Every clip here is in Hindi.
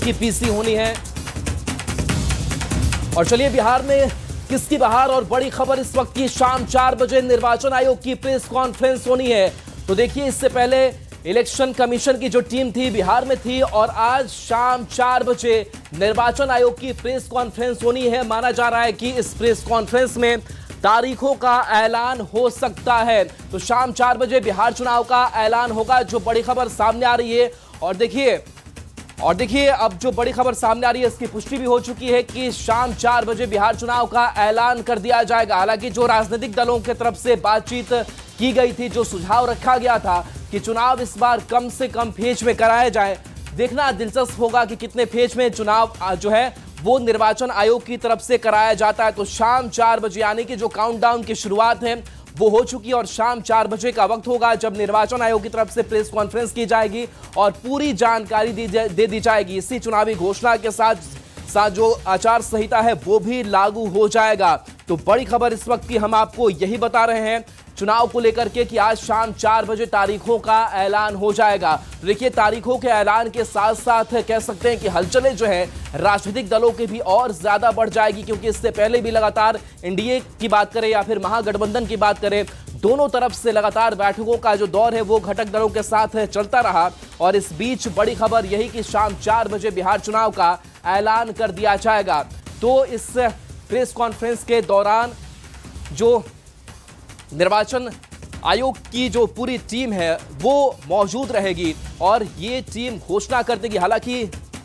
की पीसी होनी है। और चलिए बिहार में किसकी बहार और बड़ी खबर इस वक्त की, शाम 4 बजे निर्वाचन आयोग की प्रेस कॉन्फ्रेंस होनी है। तो देखिए इससे पहले इलेक्शन कमीशन की जो टीम थी बिहार में थी और आज शाम 4 बजे निर्वाचन आयोग की प्रेस कॉन्फ्रेंस होनी है। माना जा रहा है कि इस प्रेस कॉन्फ्रेंस में तारीखों का ऐलान हो सकता है। तो शाम 4 बजे बिहार चुनाव का ऐलान होगा, जो बड़ी खबर सामने आ रही है। और देखिए अब जो बड़ी खबर सामने आ रही है इसकी पुष्टि भी हो चुकी है कि शाम 4 बजे बिहार चुनाव का ऐलान कर दिया जाएगा। हालांकि जो राजनीतिक दलों की तरफ से बातचीत की गई थी, जो सुझाव रखा गया था कि चुनाव इस बार कम से कम फेज में कराया जाए, देखना दिलचस्प होगा कि कितने फेज में चुनाव जो है वो निर्वाचन आयोग की तरफ से कराया जाता है। तो शाम 4 बजे यानी कि जो काउंटडाउन की शुरुआत है वो हो चुकी है और शाम 4 बजे का वक्त होगा जब निर्वाचन आयोग की तरफ से प्रेस कॉन्फ्रेंस की जाएगी और पूरी जानकारी दे दी जाएगी। इसी चुनावी घोषणा के साथ जो आचार संहिता है वो भी लागू हो जाएगा। तो बड़ी खबर इस वक्त की हम आपको यही बता रहे हैं चुनाव को लेकर के कि आज शाम 4 बजे तारीखों का ऐलान हो जाएगा। तो देखिए तारीखों के ऐलान के साथ साथ कह सकते हैं कि हलचलें जो है राजनीतिक दलों की भी और ज्यादा बढ़ जाएगी, क्योंकि इससे पहले भी लगातार एनडीए की बात करें या फिर महागठबंधन की बात करें, दोनों तरफ से लगातार बैठकों का जो दौर है वो घटक दलों के साथ चलता रहा। और इस बीच बड़ी खबर यही कि शाम 4 बजे बिहार चुनाव का ऐलान कर दिया जाएगा। तो इस प्रेस कॉन्फ्रेंस के दौरान जो निर्वाचन आयोग की जो पूरी टीम है वो मौजूद रहेगी और ये टीम घोषणा कर देगी। हालांकि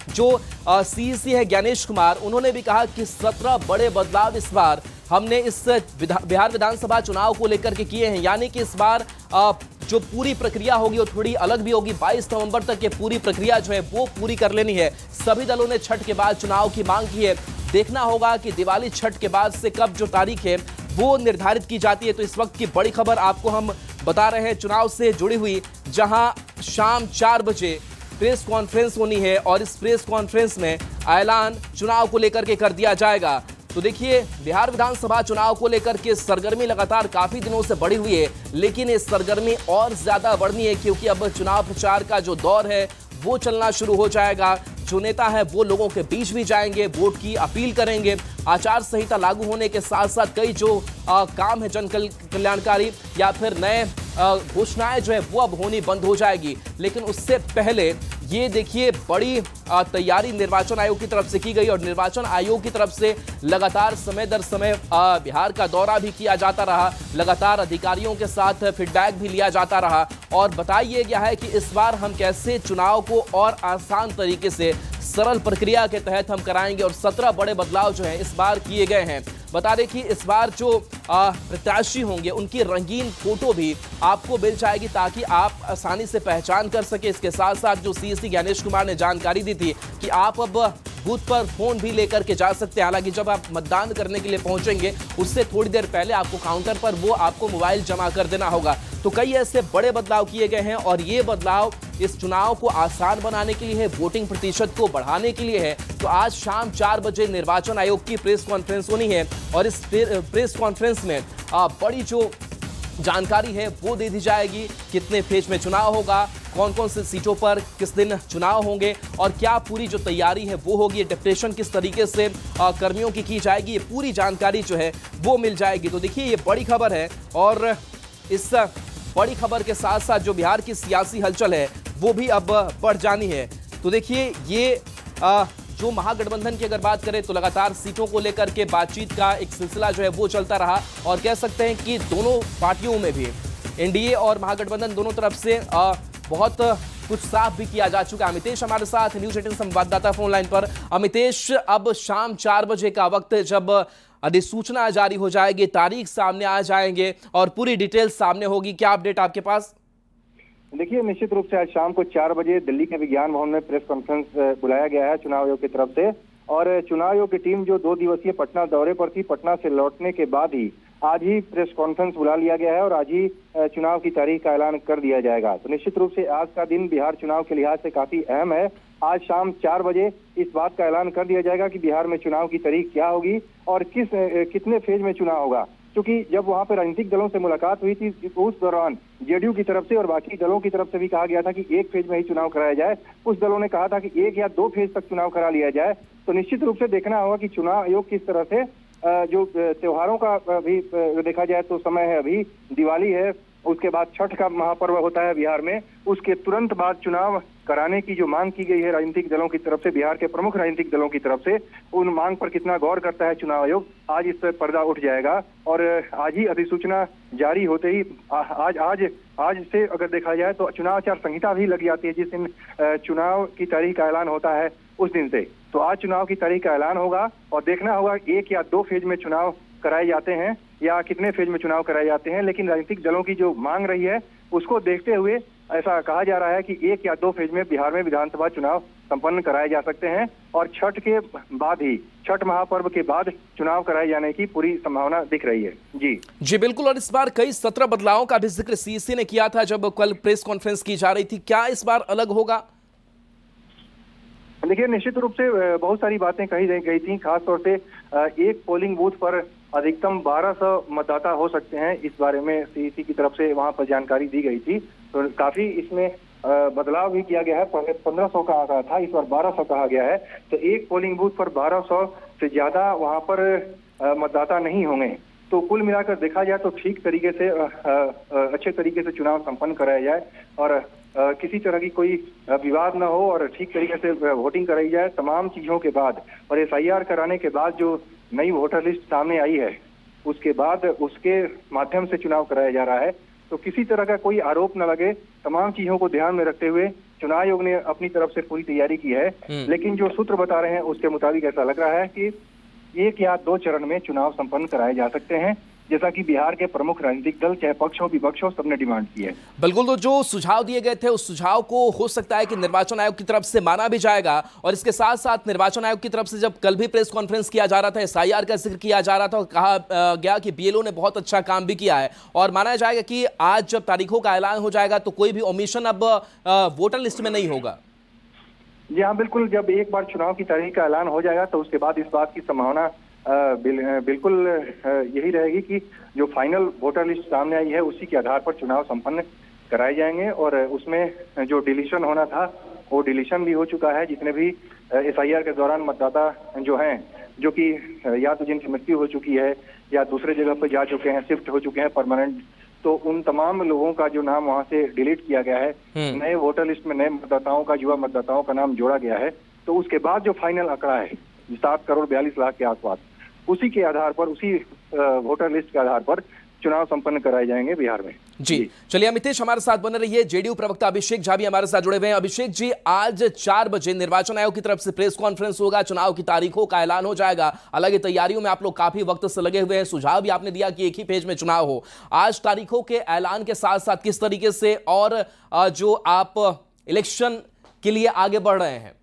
जो सीईसी है ज्ञानेश कुमार, उन्होंने भी कहा कि 17 बड़े बदलाव इस बार हमने इस बिहार विधानसभा चुनाव को लेकर के किए हैं। यानी कि इस बार जो पूरी प्रक्रिया होगी वो थोड़ी अलग भी होगी। 22 नवंबर तक ये पूरी प्रक्रिया जो है वो पूरी कर लेनी है। सभी दलों ने छठ के बाद चुनाव की मांग की है। देखना होगा कि दिवाली छठ के बाद से कब जो तारीख है वो निर्धारित की जाती है। तो इस वक्त की बड़ी खबर आपको हम बता रहे हैं चुनाव से जुड़ी हुई, जहां शाम 4 बजे प्रेस कॉन्फ्रेंस होनी है और इस प्रेस कॉन्फ्रेंस में ऐलान चुनाव को लेकर के कर दिया जाएगा। तो देखिए बिहार विधानसभा चुनाव को लेकर के सरगर्मी लगातार काफी दिनों से बढ़ी हुई है, लेकिन ये सरगर्मी और ज्यादा बढ़नी है क्योंकि अब चुनाव प्रचार का जो दौर है वो चलना शुरू हो जाएगा। जो नेता है वो लोगों के बीच भी जाएंगे, वोट की अपील करेंगे। आचार संहिता लागू होने के साथ साथ कई जो काम है जन कल्याणकारी या फिर नए घोषणाएं जो है वो अब होनी बंद हो जाएगी। लेकिन उससे पहले ये देखिए बड़ी तैयारी निर्वाचन आयोग की तरफ से की गई और निर्वाचन आयोग की तरफ से लगातार समय दर समय बिहार का दौरा भी किया जाता रहा, लगातार अधिकारियों के साथ फीडबैक भी लिया जाता रहा और बताया गया है कि इस बार हम कैसे चुनाव को और आसान तरीके से सरल प्रक्रिया के तहत हम कराएंगे। और 17 बड़े बदलाव जो हैं इस बार किए गए हैं। बता दें कि इस बार जो प्रत्याशी होंगे उनकी रंगीन फोटो भी आपको मिल जाएगी ताकि आप आसानी से पहचान कर सके। इसके साथ साथ जो सीईसी ज्ञानेश कुमार ने जानकारी दी थी कि आप अब बूथ पर फोन भी लेकर के जा सकते हैं। हालांकि जब आप मतदान करने के लिए पहुंचेंगे उससे थोड़ी देर पहले आपको काउंटर पर वो आपको मोबाइल जमा कर देना होगा। तो कई ऐसे बड़े बदलाव किए गए हैं और ये बदलाव इस चुनाव को आसान बनाने के लिए है, वोटिंग प्रतिशत को बढ़ाने के लिए है। तो आज शाम 4 बजे निर्वाचन आयोग की प्रेस कॉन्फ्रेंस होनी है और इस प्रेस कॉन्फ्रेंस में बड़ी जो जानकारी है वो दे दी जाएगी। कितने फेज में चुनाव होगा, कौन कौन से सीटों पर किस दिन चुनाव होंगे और क्या पूरी जो तैयारी है वो होगी, डिप्रेशन किस तरीके से कर्मियों की जाएगी, ये पूरी जानकारी जो है वो मिल जाएगी। तो देखिए ये बड़ी खबर है और इस बड़ी खबर के साथ साथ जो बिहार की सियासी हलचल है वो भी अब बढ़ जानी है। तो देखिए ये जो महागठबंधन की अगर बात करें तो लगातार सीटों को लेकर के बातचीत का एक सिलसिला जो है वो चलता रहा और कह सकते हैं कि दोनों पार्टियों में भी एनडीए और महागठबंधन दोनों तरफ से बहुत कुछ साफ भी किया जा चुका है। अमितेश हमारे साथ न्यूज 18 संवाददाता फोन लाइन पर। अमितेश, अब शाम 4 बजे का वक्त जब अधिसूचना जारी हो जाएगी, तारीख सामने आ जाएंगे और पूरी डिटेल सामने होगी, क्या अपडेट आपके पास? देखिए निश्चित रूप से आज शाम को 4 बजे दिल्ली के विज्ञान भवन में प्रेस कॉन्फ्रेंस बुलाया गया है चुनाव आयोग की तरफ से। और चुनाव आयोग की टीम जो 2 दिवसीय पटना दौरे पर थी, पटना से लौटने के बाद ही आज ही प्रेस कॉन्फ्रेंस बुला लिया गया है और आज ही चुनाव की तारीख का ऐलान कर दिया जाएगा। तो निश्चित रूप से आज का दिन बिहार चुनाव के लिहाज से काफी अहम है। आज शाम 4 बजे इस बात का ऐलान कर दिया जाएगा कि बिहार में चुनाव की तारीख क्या होगी और कितने फेज में चुनाव होगा। क्योंकि जब वहां पर राजनीतिक दलों से मुलाकात हुई थी उस दौरान जेडीयू की तरफ से और बाकी दलों की तरफ से भी कहा गया था कि एक फेज में ही चुनाव कराया जाए। कुछ दलों ने कहा था कि 1 या 2 फेज तक चुनाव करा लिया जाए। तो निश्चित रूप से देखना होगा कि चुनाव आयोग किस तरह से जो त्योहारों का भी देखा जाए तो समय है, अभी दिवाली है, उसके बाद छठ का महापर्व होता है बिहार में, उसके तुरंत बाद चुनाव कराने की जो मांग की गई है राजनीतिक दलों की तरफ से, बिहार के प्रमुख राजनीतिक दलों की तरफ से, उन मांग पर कितना गौर करता है चुनाव आयोग, आज इस पर पर्दा उठ जाएगा। और आज ही अधिसूचना जारी होते ही आज से अगर देखा जाए तो चुनाव आचार संहिता भी लग जाती है जिस दिन चुनाव की तारीख का ऐलान होता है उस दिन से। तो आज चुनाव की तारीख का ऐलान होगा और देखना होगा 1 या 2 फेज में चुनाव कराए जाते हैं या कितने फेज में चुनाव कराए जाते हैं। लेकिन राजनीतिक दलों की जो मांग रही है उसको देखते हुए ऐसा कहा जा रहा है कि 1 या 2 फेज में बिहार में विधानसभा चुनाव संपन्न कराए जा सकते हैं और छठ के बाद ही, छठ महापर्व के बाद चुनाव कराए जाने की पूरी संभावना दिख रही है। जी बिल्कुल। और इस बार कई सत्र बदलावों का भी जिक्र सीसी ने किया था जब कल प्रेस कॉन्फ्रेंस की जा रही थी, क्या इस बार अलग होगा? देखिए, निश्चित रूप से बहुत सारी बातें कही गई थी। खासतौर से एक पोलिंग बूथ पर अधिकतम 1200 मतदाता हो सकते हैं, इस बारे में सीईसी की तरफ से वहां पर जानकारी दी गई थी। तो काफी इसमें बदलाव भी किया गया है। पहले 1500 का आंकड़ा था, इस बार 1200 कहा गया है। तो एक पोलिंग बूथ पर 1200 से ज्यादा वहां पर मतदाता नहीं होंगे। तो कुल मिलाकर देखा जाए तो ठीक तरीके से अच्छे तरीके से चुनाव संपन्न कराया जाए और किसी तरह की कोई विवाद न हो और ठीक तरीके से वोटिंग कराई जाए। तमाम चीजों के बाद और एसआईआर कराने के बाद जो नई वोटर लिस्ट सामने आई है उसके बाद उसके माध्यम से चुनाव कराया जा रहा है। तो किसी तरह का कोई आरोप न लगे, तमाम चीजों को ध्यान में रखते हुए चुनाव आयोग ने अपनी तरफ से पूरी तैयारी की है। लेकिन जो सूत्र बता रहे हैं उसके मुताबिक ऐसा लग रहा है कि 1 या 2 चरण में चुनाव संपन्न कराए जा सकते हैं, जैसा कि बिहार के प्रमुख राजनीतिक दल चाहे पक्ष हो विपक्ष हो सबने डिमांड की है। बिल्कुल। तो जो सुझाव दिए गए थे उस सुझाव को हो सकता है कि निर्वाचन आयोग की तरफ से माना भी जाएगा। और इसके साथ साथ निर्वाचन आयोग की तरफ से जब कल भी प्रेस कॉन्फ्रेंस किया जा रहा था, एसआईआर का जिक्र किया जा रहा था और कहा गया कि बीएलओ ने बहुत अच्छा काम भी किया है और माना जाएगा कि आज जब तारीखों का ऐलान हो जाएगा तो कोई भी ओमिशन अब वोटर लिस्ट में नहीं होगा। जी हाँ, बिल्कुल। जब एक बार चुनाव की तारीख का ऐलान हो जाएगा तो उसके बाद इस बात की संभावना बिल्कुल यही रहेगी कि जो फाइनल वोटर लिस्ट सामने आई है उसी के आधार पर चुनाव संपन्न कराए जाएंगे और उसमें जो डिलीशन होना था वो डिलीशन भी हो चुका है। जितने भी एसआईआर के दौरान मतदाता जो हैं, जो कि या तो जिनकी मृत्यु हो चुकी है या दूसरे जगह पर जा चुके हैं, शिफ्ट हो चुके हैं परमानेंट, तो उन तमाम लोगों का जो नाम वहां से डिलीट किया गया है, नए वोटर लिस्ट में नए मतदाताओं का, युवा मतदाताओं का नाम जोड़ा गया है। तो उसके बाद जो फाइनल आंकड़ा है 7,42,00,000 के आसपास, उसी के आधार पर, उसी वोटर लिस्ट के आधार पर चुनाव संपन्न कराए जाएंगे बिहार में। जी चलिए, अमितेश हमारे साथ बने रहिए। जेडीयू प्रवक्ता अभिषेक झा भी हमारे साथ जुड़े हुए हैं। अभिषेक जी, आज 4 बजे निर्वाचन आयोग की तरफ से प्रेस कॉन्फ्रेंस होगा, चुनाव की तारीखों का ऐलान हो जाएगा। हालांकि तैयारियों में आप लोग काफी वक्त से लगे हुए हैं, सुझाव भी आपने दिया कि एक ही पेज में चुनाव हो। आज तारीखों के ऐलान के साथ साथ किस तरीके से और जो आप इलेक्शन के लिए आगे बढ़ रहे हैं?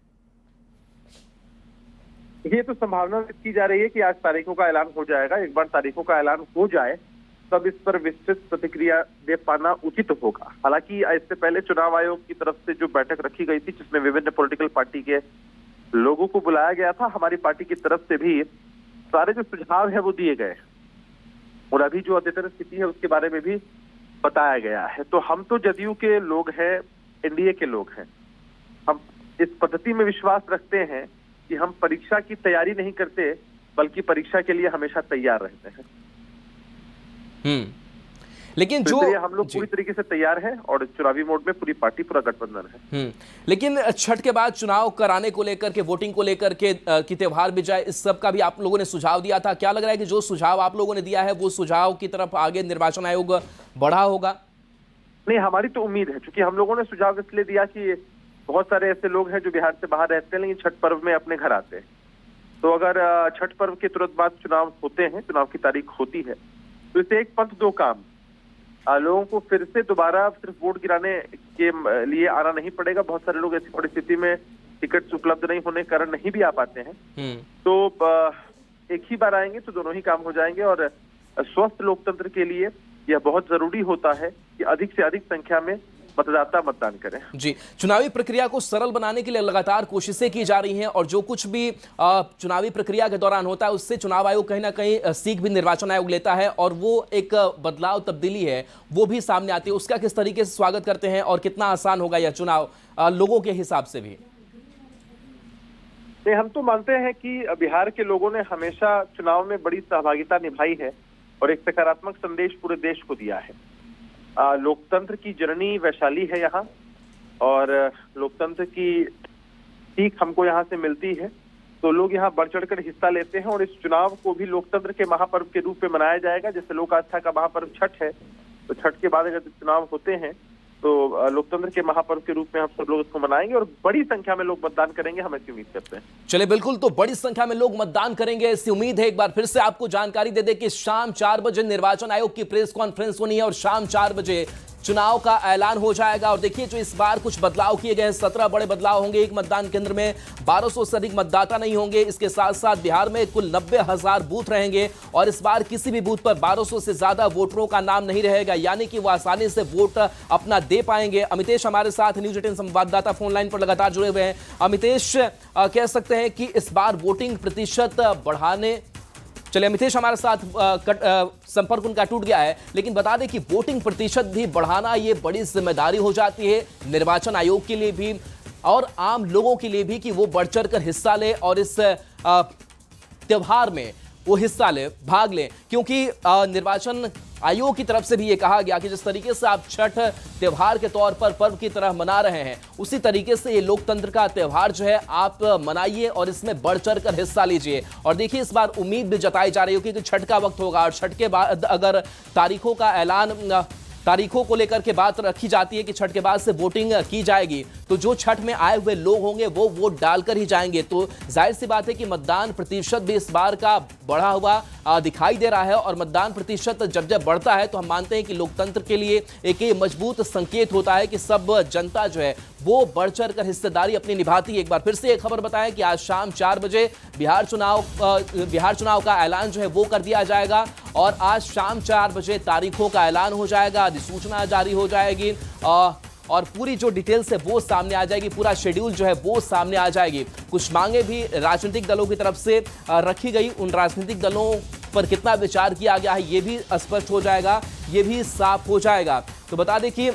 ये तो संभावना की जा रही है कि आज तारीखों का ऐलान हो जाएगा। एक बार तारीखों का ऐलान हो जाए तब इस पर विस्तृत प्रतिक्रिया दे पाना उचित होगा। हालांकि इससे पहले चुनाव आयोग की तरफ से जो बैठक रखी गई थी जिसमें विभिन्न पॉलिटिकल पार्टी के लोगों को बुलाया गया था, हमारी पार्टी की तरफ से भी सारे जो सुझाव है वो दिए गए और अभी जो अद्यतन स्थिति है उसके बारे में भी बताया गया है। तो हम तो जदयू के लोग हैं, एनडीए के लोग हैं। हम इस पद्धति में विश्वास रखते हैं कि हम परीक्षा की तैयारी नहीं करते बल्कि परीक्षा के लिए हमेशा तैयार रहते हैं। लेकिन तो जो हम लोग पूरी तरीके से तैयार हैं और चुनावी मोड में पूरी पार्टी, पूरा गठबंधन है। लेकिन छठ के बाद चुनाव कराने को लेकर के, वोटिंग को लेकर के कि त्योहार भी जाए, इस सब का भी आप लोगों ने सुझाव दिया था। क्या लग रहा है कि जो सुझाव आप लोगों ने दिया है वो सुझाव की तरफ आगे निर्वाचन आयोग बढ़ा होगा? नहीं, हमारी तो उम्मीद है, क्योंकि हम लोगों ने सुझाव इसलिए दिया कि बहुत सारे ऐसे लोग हैं जो बिहार से बाहर रहते हैं लेकिन छठ पर्व में अपने घर आते हैं। तो अगर छठ पर्व के तुरंत बाद चुनाव होते हैं, चुनाव की तारीख होती है, तो इसे एक पंथ दो काम, लोगों को फिर से दोबारा सिर्फ वोट गिराने के लिए आना नहीं पड़ेगा। बहुत सारे लोग ऐसी परिस्थिति में टिकट उपलब्ध नहीं होने के कारण नहीं भी आ पाते हैं। तो एक ही बार आएंगे तो दोनों ही काम हो जाएंगे और स्वस्थ लोकतंत्र के लिए यह बहुत जरूरी होता है कि अधिक से अधिक संख्या में मतदाता मतदान करें। जी, चुनावी प्रक्रिया को सरल बनाने के लिए लगातार कोशिशें की जा रही हैं और जो कुछ भी चुनावी प्रक्रिया के दौरान होता है उससे चुनाव आयोग कहीं ना कहीं सीख भी निर्वाचन आयोग लेता है और वो एक बदलाव तब्दीली है वो भी सामने आती है। उसका किस तरीके से स्वागत करते हैं और कितना आसान होगा यह चुनाव लोगों के हिसाब से भी? हम तो मानते हैं कि बिहार के लोगों ने हमेशा चुनाव में बड़ी सहभागिता निभाई है और एक सकारात्मक संदेश पूरे देश को दिया है। लोकतंत्र की जर्नी वैशाली है यहाँ और लोकतंत्र की सीख हमको यहाँ से मिलती है, तो लोग यहाँ बढ़ चढ़कर हिस्सा लेते हैं और इस चुनाव को भी लोकतंत्र के महापर्व के रूप में मनाया जाएगा। जैसे लोक आस्था का महापर्व छठ है, तो छठ के बाद अगर चुनाव होते हैं तो लोकतंत्र के महापर्व के रूप में हम सब लोग इसको मनाएंगे और बड़ी संख्या में लोग मतदान करेंगे, हम ऐसी उम्मीद करते हैं। चलिए बिल्कुल, तो बड़ी संख्या में लोग मतदान करेंगे ऐसी उम्मीद है। एक बार फिर से आपको जानकारी दे दें कि शाम 4 बजे निर्वाचन आयोग की प्रेस कॉन्फ्रेंस होनी है और शाम 4 बजे चुनाव का ऐलान हो जाएगा। और देखिए जो इस बार कुछ बदलाव किए गए हैं, 17 बड़े बदलाव होंगे। एक मतदान केंद्र में 1200 से अधिक मतदाता नहीं होंगे। इसके साथ साथ बिहार में कुल 90,000 बूथ रहेंगे और इस बार किसी भी बूथ पर 1200 से ज्यादा वोटरों का नाम नहीं रहेगा, यानी कि वो आसानी से वोट अपना दे पाएंगे। अमितेश हमारे साथ न्यूज 18 संवाददाता फोन लाइन पर लगातार जुड़े हुए हैं। अमितेश, कह सकते हैं कि इस बार वोटिंग प्रतिशत बढ़ाने, चलिए अमितेश हमारे साथ संपर्क उनका टूट गया है, लेकिन बता दें कि वोटिंग प्रतिशत भी बढ़ाना ये बड़ी जिम्मेदारी हो जाती है निर्वाचन आयोग के लिए भी और आम लोगों के लिए भी कि वो बढ़ चढ़ कर हिस्सा ले और इस त्योहार में वो हिस्सा ले, भाग ले, क्योंकि निर्वाचन आयोग की तरफ से भी ये कहा गया कि जिस तरीके से आप छठ त्योहार के तौर पर पर्व की तरह मना रहे हैं, उसी तरीके से ये लोकतंत्र का त्योहार जो है आप मनाइए और इसमें बढ़ चढ़ कर हिस्सा लीजिए। और देखिए इस बार उम्मीद भी जताई जा रही है कि छठ का वक्त होगा और छठ के बाद अगर तारीखों का ऐलान, तारीखों को लेकर के बात रखी जाती है कि छठ के बाद से वोटिंग की जाएगी, तो जो छठ में आए हुए लोग होंगे वो वोट डालकर ही जाएंगे। तो जाहिर सी बात है कि मतदान प्रतिशत भी इस बार का बढ़ा हुआ दिखाई दे रहा है और मतदान प्रतिशत जब जब बढ़ता है तो हम मानते हैं कि लोकतंत्र के लिए एक मजबूत संकेत होता है कि सब जनता जो है वो बढ़ चढ़ कर हिस्सेदारी अपनी निभाती है। एक बार फिर से एक खबर बताएं कि आज शाम 4 बजे बिहार चुनाव का ऐलान जो है वो कर दिया जाएगा और आज शाम 4 बजे तारीखों का ऐलान हो जाएगा, अधिसूचना जारी हो जाएगी और पूरी जो डिटेल्स है वो सामने आ जाएगी, पूरा शेड्यूल जो है वो सामने आ जाएगी। कुछ मांगे भी राजनीतिक दलों की तरफ से रखी गई, उन राजनीतिक दलों पर कितना विचार किया गया है ये भी स्पष्ट हो जाएगा, ये भी साफ हो जाएगा। तो बता दें कि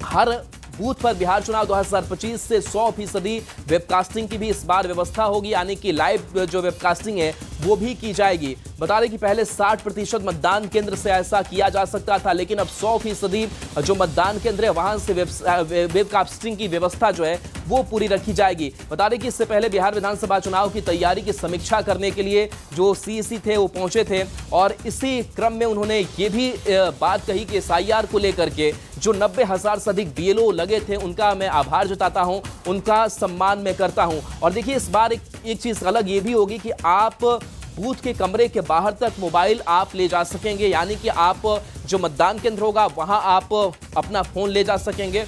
हर बूथ पर बिहार चुनाव 2025 से 100% वेबकास्टिंग की भी इस बार व्यवस्था होगी, यानी कि लाइव जो वेबकास्टिंग है वो भी की जाएगी। बता दें कि पहले 60% मतदान केंद्र से ऐसा किया जा सकता था, लेकिन अब 100% जो मतदान केंद्र है वहां से वेबकास्टिंग की व्यवस्था जो है वो पूरी रखी जाएगी। बता दें कि इससे पहले बिहार विधानसभा चुनाव की तैयारी की समीक्षा करने के लिए जो सीईसी थे वो पहुंचे थे और इसी क्रम में उन्होंने ये भी बात कही कि SIR को लेकर के जो 90,000 से अधिक BLO लगे थे उनका मैं आभार जताता हूं, उनका सम्मान मैं करता हूं। और देखिए इस बार एक चीज अलग ये भी होगी कि आप बूथ के कमरे के बाहर तक मोबाइल आप ले जा सकेंगे, यानी कि आप जो मतदान केंद्र होगा वहां आप अपना फोन ले जा सकेंगे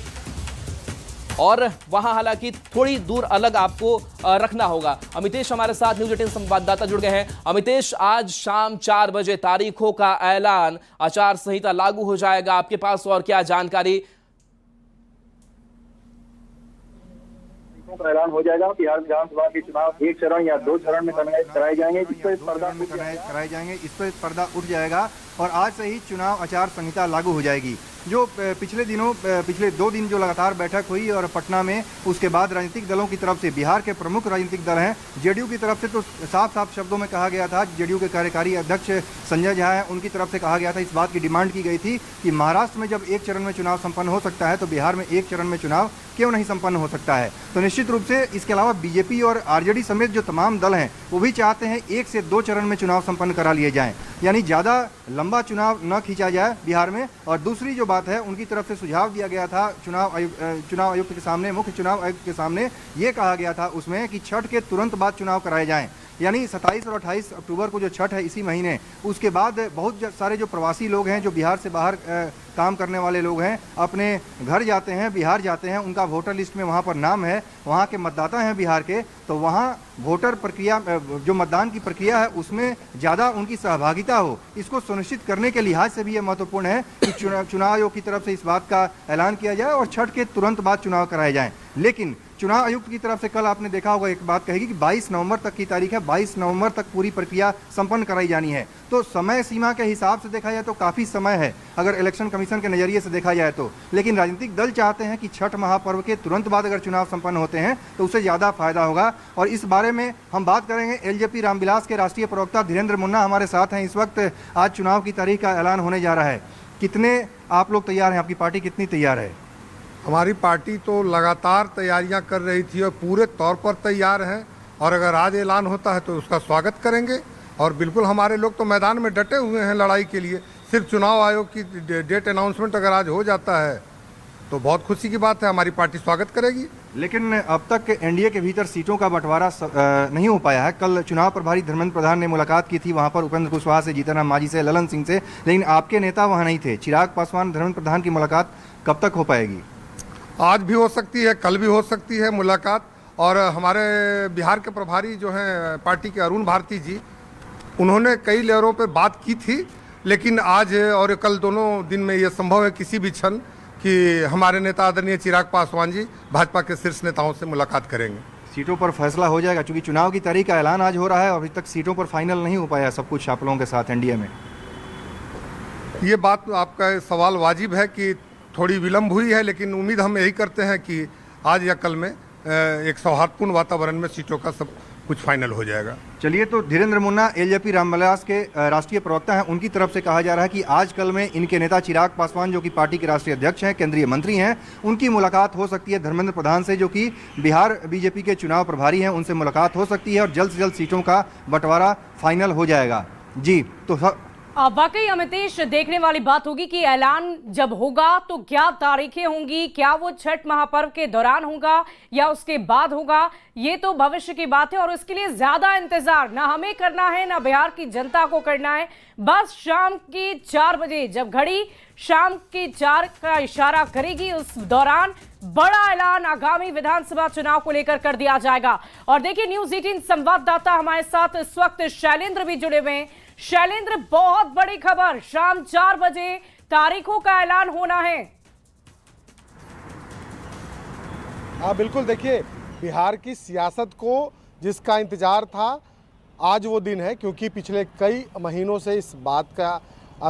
और वहां हालांकि थोड़ी दूर अलग आपको रखना होगा। अमितेश हमारे साथ न्यूज 18 संवाददाता जुड़ गए हैं। अमितेश, आज शाम 4 बजे तारीखों का ऐलान, आचार संहिता लागू हो जाएगा, आपके पास और क्या जानकारी? का ऐलान हो जाएगा। बिहार विधानसभा के चुनाव 1 चरण या 2 चरण में कराए जाएंगे, जिस पर कराए जाएंगे, इस पर पर्दा उठ जाएगा और आज से ही चुनाव आचार संहिता लागू हो जाएगी। जो पिछले 2 दिन जो लगातार बैठक हुई और पटना में, उसके बाद राजनीतिक दलों की तरफ से, बिहार के प्रमुख राजनीतिक दल हैं, जेडीयू की तरफ से तो साफ साफ शब्दों में कहा गया था, जेडीयू के कार्यकारी अध्यक्ष संजय झा हैं, उनकी तरफ से कहा गया था, इस बात की डिमांड की गई थी कि महाराष्ट्र में जब 1 चरण में चुनाव संपन्न हो सकता है तो बिहार में 1 चरण में चुनाव क्यों नहीं संपन्न हो सकता है। तो निश्चित रूप से इसके अलावा बीजेपी और आरजेडी समेत जो तमाम दल हैं वो भी चाहते हैं 1 से 2 चरण में चुनाव संपन्न करा लिए जाएं, यानी ज़्यादा लंबा चुनाव न खींचा जाए बिहार में। और दूसरी जो बात है, उनकी तरफ से सुझाव दिया गया था चुनाव आयुक्त के सामने, मुख्य चुनाव आयुक्त के सामने ये कहा गया था उसमें कि छठ के तुरंत बाद चुनाव कराए जाएं, यानी 27 और 28 अक्टूबर को जो छठ है इसी महीने, उसके बाद बहुत सारे जो प्रवासी लोग हैं, जो बिहार से बाहर काम करने वाले लोग हैं, अपने घर जाते हैं, बिहार जाते हैं, उनका वोटर लिस्ट में वहाँ पर नाम है, वहाँ के मतदाता हैं बिहार के, तो वहाँ वोटर प्रक्रिया, जो मतदान की प्रक्रिया है उसमें ज़्यादा उनकी सहभागिता हो, इसको सुनिश्चित करने के लिहाज से भी ये महत्वपूर्ण है कि चुनाव आयोग की तरफ से इस बात का ऐलान किया जाए और छठ के तुरंत बाद चुनाव कराए जाएं। लेकिन चुनाव आयुक्त की तरफ से कल आपने देखा होगा एक बात कहेगी कि 22 नवंबर तक की तारीख है, 22 नवंबर तक पूरी प्रक्रिया संपन्न कराई जानी है। तो समय सीमा के हिसाब से देखा जाए तो काफ़ी समय है अगर इलेक्शन कमीशन के नज़रिए से देखा जाए तो, लेकिन राजनीतिक दल चाहते हैं कि छठ महापर्व के तुरंत बाद अगर चुनाव संपन्न होते हैं तो उससे ज़्यादा फायदा होगा। और इस बारे में हम बात करेंगे, एलजेपी रामविलास के राष्ट्रीय प्रवक्ता धीरेन्द्र मुन्ना हमारे साथ हैं। इस वक्त आज चुनाव की तारीख का ऐलान होने जा रहा है, कितने आप लोग तैयार हैं, आपकी पार्टी कितनी तैयार है? हमारी पार्टी तो लगातार तैयारियां कर रही थी और पूरे तौर पर तैयार हैं, और अगर आज ऐलान होता है तो उसका स्वागत करेंगे। और बिल्कुल हमारे लोग तो मैदान में डटे हुए हैं लड़ाई के लिए। सिर्फ चुनाव आयोग की डेट अनाउंसमेंट अगर आज हो जाता है तो बहुत खुशी की बात है, हमारी पार्टी स्वागत करेगी। लेकिन अब तक एनडीए के भीतर सीटों का बंटवारा नहीं हो पाया है। कल चुनाव प्रभारी धर्मेंद्र प्रधान ने मुलाकात की थी वहां पर उपेंद्र कुशवाहा से, जीतनराम मांझी से, ललन सिंह से, लेकिन आपके नेता वहां नहीं थे। चिराग पासवान धर्मेंद्र प्रधान की मुलाकात कब तक हो पाएगी? आज भी हो सकती है, कल भी हो सकती है मुलाकात। और हमारे बिहार के प्रभारी जो हैं पार्टी के अरुण भारती जी, उन्होंने कई लेवलों पे बात की थी, लेकिन आज और कल दोनों दिन में ये संभव है किसी भी क्षण कि हमारे नेता आदरणीय चिराग पासवान जी भाजपा के शीर्ष नेताओं से मुलाकात करेंगे। सीटों पर फैसला हो जाएगा, क्योंकि चुनाव की तारीख का ऐलान आज हो रहा है और अभी तक सीटों पर फाइनल नहीं हो पाया सब कुछ आप लोगों के साथ एनडीए में। ये बात आपका सवाल वाजिब है कि थोड़ी विलम्ब हुई है, लेकिन उम्मीद हम यही करते हैं कि आज या कल में एक सौहार्दपूर्ण वातावरण में सीटों का सब कुछ फाइनल हो जाएगा। चलिए, तो धीरेन्द्र मुन्ना एलजेपी रामविलास के राष्ट्रीय प्रवक्ता हैं, उनकी तरफ से कहा जा रहा है कि आज कल में इनके नेता चिराग पासवान जो कि पार्टी के राष्ट्रीय अध्यक्ष हैं, केंद्रीय मंत्री हैं, उनकी मुलाकात हो सकती है धर्मेंद्र प्रधान से जो कि बिहार बीजेपी के चुनाव प्रभारी हैं, उनसे मुलाकात हो सकती है और जल्द से जल्द सीटों का बंटवारा फाइनल हो जाएगा। जी, तो वाकई अमितेश, देखने वाली बात होगी कि ऐलान जब होगा तो क्या तारीखें होंगी, क्या वो छठ महापर्व के दौरान होगा या उसके बाद होगा, ये तो भविष्य की बात है और उसके लिए ज्यादा इंतजार ना हमें करना है ना बिहार की जनता को करना है। बस शाम की 4 बजे जब घड़ी शाम की 4 का इशारा करेगी, उस दौरान बड़ा ऐलान आगामी विधानसभा चुनाव को लेकर कर दिया जाएगा। और देखिए, न्यूज़ 18 संवाददाता हमारे साथ इस वक्त शैलेंद्र भी जुड़े हुए हैं। शैलेंद्र, बहुत बड़ी खबर, शाम 4 बजे तारीखों का ऐलान होना है। हाँ बिल्कुल, देखिए बिहार की सियासत को जिसका इंतजार था, आज वो दिन है, क्योंकि पिछले कई महीनों से इस बात का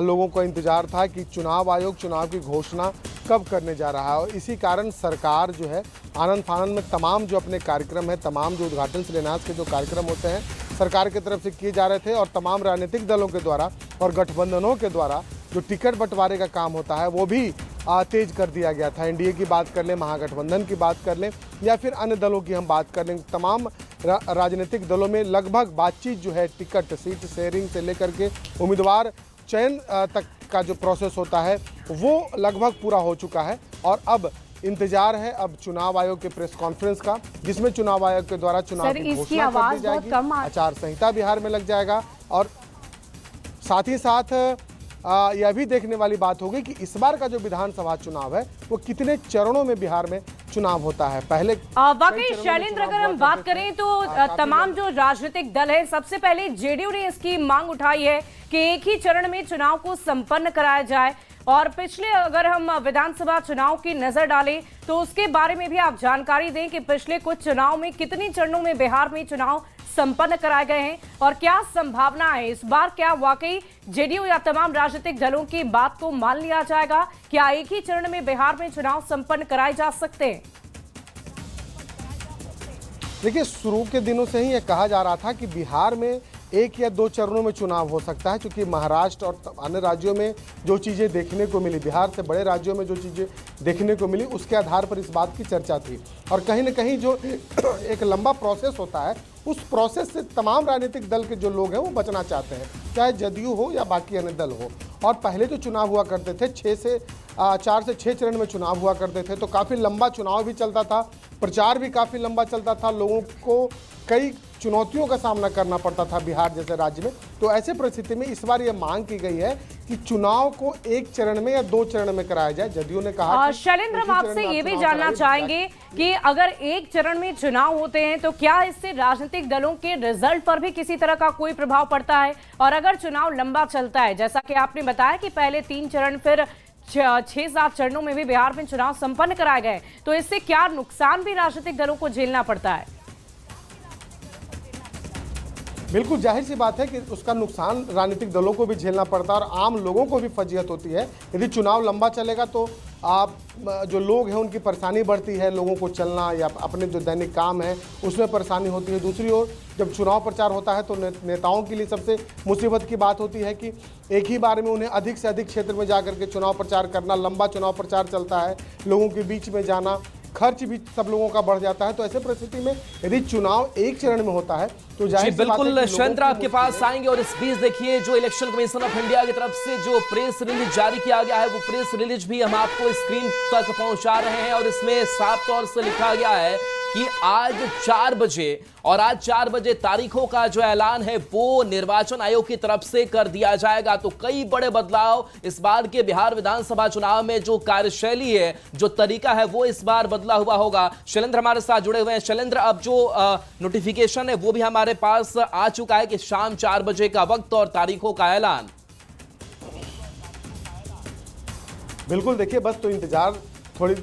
लोगों को इंतजार था कि चुनाव आयोग चुनाव की घोषणा कब करने जा रहा है। और इसी कारण सरकार जो है आनंद फानंद में तमाम जो अपने कार्यक्रम है, तमाम जो उद्घाटन शिलान्यास के जो कार्यक्रम होते हैं सरकार की तरफ से किए जा रहे थे, और तमाम राजनीतिक दलों के द्वारा और गठबंधनों के द्वारा जो टिकट बंटवारे का काम होता है वो भी तेज कर दिया गया था। एनडीए की बात कर लें, महागठबंधन की बात कर लें या फिर अन्य दलों की हम बात कर लें, तमाम राजनीतिक दलों में लगभग बातचीत जो है टिकट सीट शेयरिंग से लेकर के उम्मीदवार चयन तक का जो प्रोसेस होता है वो लगभग पूरा हो चुका है। और अब इंतजार है अब चुनाव आयोग के प्रेस कॉन्फ्रेंस का, जिसमें चुनाव आयोग के द्वारा चुनाव की घोषणा कर दी जाएगी, आचार संहिता बिहार में लग जाएगा। और साथ ही साथ यह भी देखने वाली बात होगी कि इस बार का जो विधानसभा चुनाव है वो कितने चरणों में बिहार में चुनाव होता है। पहले वाकई शैलेंद्र, अगर हम बात करें तो तमाम जो राजनीतिक दल है, सबसे पहले जेडीयू ने इसकी मांग उठाई है कि एक ही चरण में चुनाव को संपन्न कराया जाए। और पिछले अगर हम विधानसभा चुनाव की नजर डालें तो उसके बारे में भी आप जानकारी दें कि पिछले कुछ चुनाव में कितनी चरणों में बिहार में चुनाव संपन्न कराए गए हैं और क्या संभावना है इस बार, क्या वाकई जेडीयू या तमाम राजनीतिक दलों की बात को मान लिया जाएगा? क्या एक ही चरण में बिहार में चुनाव संपन्न कराए जा सकते हैं? देखिए, शुरू के दिनों से ही यह कहा जा रहा था कि बिहार में 1 या 2 चरणों में चुनाव हो सकता है, क्योंकि महाराष्ट्र और अन्य राज्यों में जो चीज़ें देखने को मिली, बिहार से बड़े राज्यों में जो चीज़ें देखने को मिली, उसके आधार पर इस बात की चर्चा थी। और कहीं न कहीं जो एक लंबा प्रोसेस होता है, उस प्रोसेस से तमाम राजनीतिक दल के जो लोग हैं वो बचना चाहते हैं, चाहे जदयू हो या बाकी अन्य दल हो। और पहले जो चुनाव हुआ करते थे 6 से 4 से 6 चरण में चुनाव हुआ करते थे, तो काफ़ी लंबा चुनाव भी चलता था, प्रचार भी काफ़ी लंबा चलता था, लोगों को कई चुनौतियों का सामना करना पड़ता था बिहार जैसे राज्य में। तो ऐसे परिस्थिति में इस बार ये मांग की गई है कि चुनाव को 1 चरण में या 2 चरण में कराया जाए। जदयू ने कहा शैलेंद्र, हम आपसे ये भी जानना चाहेंगे कि अगर 1 चरण में चुनाव होते हैं तो क्या इससे राजनीतिक दलों के रिजल्ट पर भी किसी तरह का कोई प्रभाव पड़ता है? और अगर चुनाव लंबा चलता है, जैसा कि आपने बताया कि पहले 3 चरण फिर 6-7 चरणों में भी बिहार में चुनाव संपन्न कराए गए, तो इससे क्या नुकसान भी राजनीतिक दलों को झेलना पड़ता है? बिल्कुल जाहिर सी बात है कि उसका नुकसान राजनीतिक दलों को भी झेलना पड़ता है और आम लोगों को भी फजीहत होती है। यदि चुनाव लंबा चलेगा तो आप जो लोग हैं उनकी परेशानी बढ़ती है, लोगों को चलना या अपने जो दैनिक काम है उसमें परेशानी होती है। दूसरी ओर जब चुनाव प्रचार होता है तो नेताओं के लिए सबसे मुसीबत की बात होती है कि एक ही बार में उन्हें अधिक से अधिक क्षेत्र में जाकर के चुनाव प्रचार करना, लंबा चुनाव प्रचार चलता है, लोगों के बीच में जाना, खर्च भी सब लोगों का बढ़ जाता है। तो ऐसे परिस्थिति में यदि चुनाव 1 चरण में होता है तो जाहिर सी बात है बिल्कुल शैलेंद्र आपके पास आएंगे। और इस बीच देखिए जो इलेक्शन कमीशन ऑफ इंडिया की तरफ से जो प्रेस रिलीज जारी किया गया है, वो प्रेस रिलीज भी हम आपको स्क्रीन तक पहुंचा रहे हैं और इसमें साफ तौर से लिखा गया है कि आज 4 बजे और आज 4 बजे तारीखों का जो ऐलान है वो निर्वाचन आयोग की तरफ से कर दिया जाएगा। तो कई बड़े बदलाव इस बार के बिहार विधानसभा चुनाव में, जो कार्यशैली है, जो तरीका है, वो इस बार बदला हुआ होगा। शैलेंद्र हमारे साथ जुड़े हुए हैं। शैलेंद्र, अब जो नोटिफिकेशन है वो भी हमारे पास आ चुका है कि शाम 4 बजे का वक्त और तारीखों का ऐलान। बिल्कुल देखिए, बस तो इंतजार थोड़ी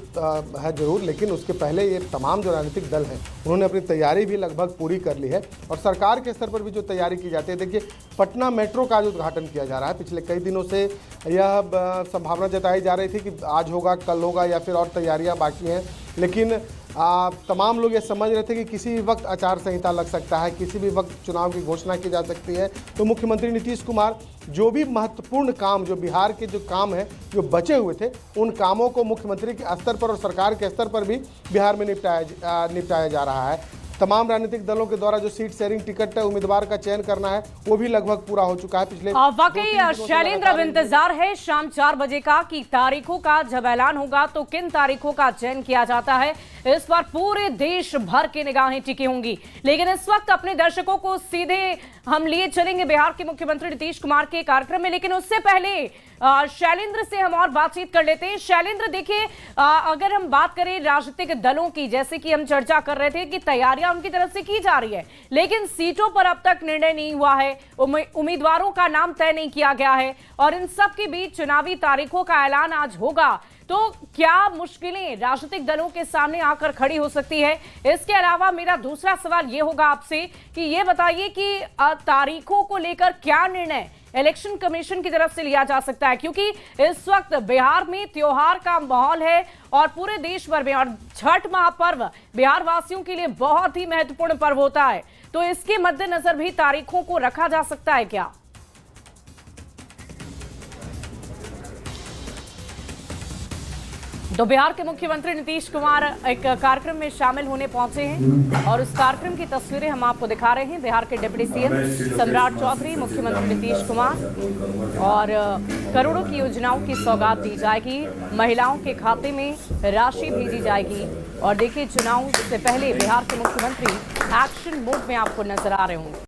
है जरूर, लेकिन उसके पहले ये तमाम जो राजनीतिक दल हैं उन्होंने अपनी तैयारी भी लगभग पूरी कर ली है और सरकार के स्तर पर भी जो तैयारी की जाती है। देखिए, पटना मेट्रो का जो उद्घाटन किया जा रहा है, पिछले कई दिनों से यह संभावना जताई जा रही थी कि आज होगा, कल होगा या फिर और तैयारियां बाकी हैं, लेकिन तमाम लोग ये समझ रहे थे कि किसी भी वक्त आचार संहिता लग सकता है, किसी भी वक्त चुनाव की घोषणा की जा सकती है। तो मुख्यमंत्री नीतीश कुमार जो भी महत्वपूर्ण काम, जो बिहार के जो काम है जो बचे हुए थे, उन कामों को मुख्यमंत्री के स्तर पर और सरकार के स्तर पर भी बिहार में निपटाया जा रहा है। तमाम राजनीतिक दलों के द्वारा जो सीट शेयरिंग टिकट उम्मीदवार का चयन करना है वो भी लगभग पूरा हो चुका है। पिछले वाकई शैलेंद्र, अब इंतजार है शाम 4 बजे का कि तारीखों का जब ऐलान होगा तो किन तारीखों का चयन किया जाता है। इस बार पूरे देश भर की निगाहें टिकी होंगी, लेकिन इस वक्त अपने दर्शकों को सीधे हम लिए चलेंगे बिहार के मुख्यमंत्री नीतीश कुमार के कार्यक्रम में, लेकिन उससे पहले शैलेंद्र से हम और बातचीत कर लेते हैं। शैलेंद्र, देखिए, अगर हम बात करें राजनीतिक दलों की, जैसे कि हम चर्चा कर रहे थे कि तैयारियां उनकी तरफ से की जा रही है, लेकिन सीटों पर अब तक निर्णय नहीं हुआ है, उम्मीदवारों का नाम तय नहीं किया गया है और इन सब के बीच चुनावी तारीखों का ऐलान आज होगा, तो क्या मुश्किलें राजनीतिक दलों के सामने आकर खड़ी हो सकती है? इसके अलावा मेरा दूसरा सवाल ये होगा आपसे कि ये बताइए कि तारीखों को लेकर क्या निर्णय इलेक्शन कमीशन की तरफ से लिया जा सकता है, क्योंकि इस वक्त बिहार में त्योहार का माहौल है और पूरे देश भर में, और छठ महापर्व बिहार वासियों के लिए बहुत ही महत्वपूर्ण पर्व होता है, तो इसके मद्देनजर भी तारीखों को रखा जा सकता है क्या? तो बिहार के मुख्यमंत्री नीतीश कुमार एक कार्यक्रम में शामिल होने पहुंचे हैं और उस कार्यक्रम की तस्वीरें हम आपको दिखा रहे हैं। बिहार के डिप्टी सीएम सम्राट चौधरी, मुख्यमंत्री नीतीश कुमार, और करोड़ों की योजनाओं की सौगात दी जाएगी, महिलाओं के खाते में राशि भेजी जाएगी। और देखिए, चुनाव से पहले बिहार के मुख्यमंत्री एक्शन मोड में आपको नजर आ रहे होंगे।